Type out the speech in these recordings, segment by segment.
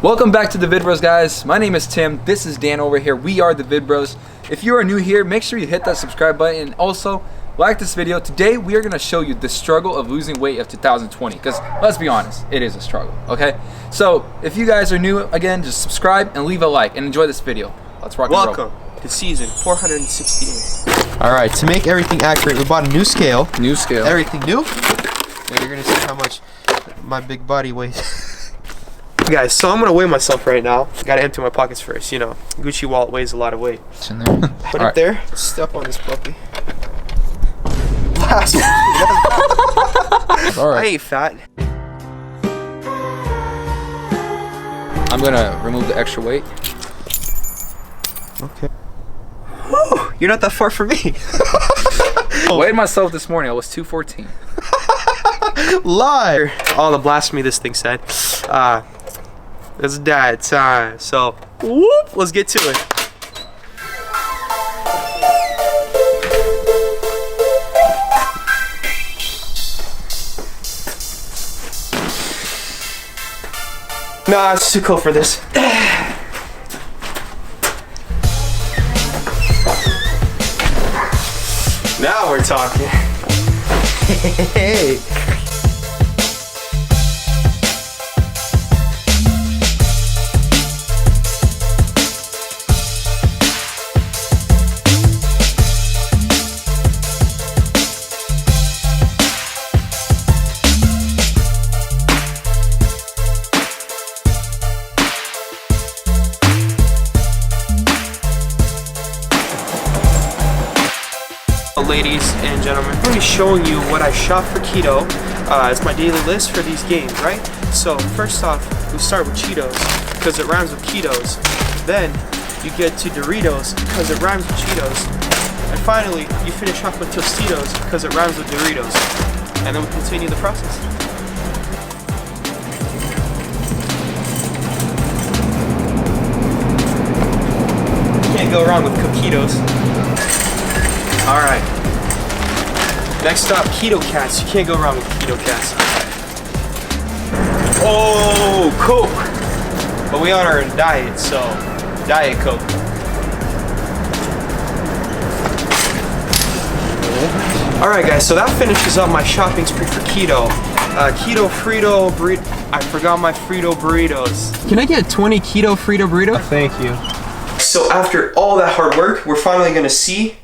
Welcome back to the Vid Bros, guys. My name is Tim. This is Dan over here. We are the Vid Bros. If you are new here, make sure you hit that subscribe button and also like this video. Today we are going to show you the struggle of losing weight of 2020, because let's be honest, it is a struggle. Okay, so if you guys are new, again, just subscribe and leave a like and enjoy this video. Let's rock and roll. Welcome to season 468. All right, to make everything accurate, we bought a new scale. New scale. Everything new. And you're gonna see how much my big body weighs. Guys, so I'm gonna weigh myself right now. Gotta empty my pockets first, you know. Gucci wallet weighs a lot of weight. It's in there. Put it there. Step on this puppy. Last one. All right. I ain't fat. I'm gonna remove the extra weight. Okay. Woo, you're not that far from me. I weighed myself this morning. I was 214. Lie. All the blasphemy this thing said. It's that time. So, whoop, let's get to it. Nah, it's too cool for this. Now we're talking. Hey. Ladies and gentlemen, I'm going to be showing you what I shot for keto. It's my daily list for these games, right? So first off, we start with Cheetos because it rhymes with ketos. Then you get to Doritos because it rhymes with Cheetos. And finally, you finish off with Tostitos because it rhymes with Doritos. And then we continue the process. Can't go wrong with Coquitos. Alright. Next up, Keto Cats. You can't go wrong with Keto Cats. Oh, Coke! But we on our diet, so Diet Coke. Alright guys, so that finishes up my shopping spree for keto. Keto Frito burrito. I forgot my Frito burritos. Can I get 20 keto Frito burrito? Thank you. So after all that hard work, we're finally gonna see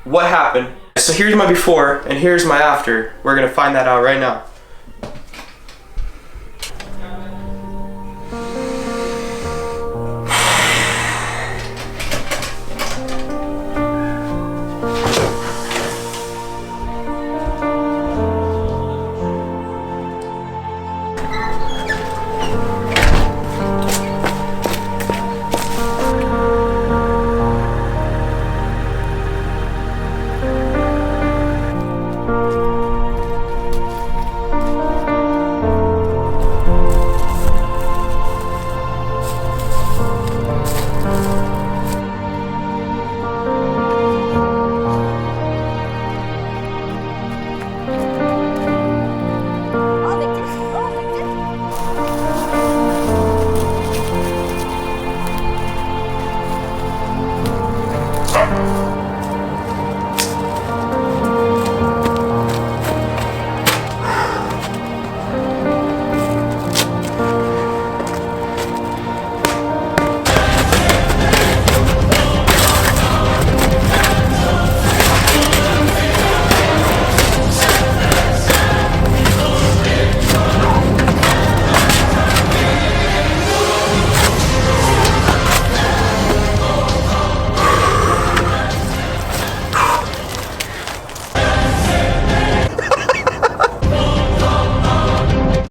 what happened. So here's my before and here's my after. We're gonna find that out right now.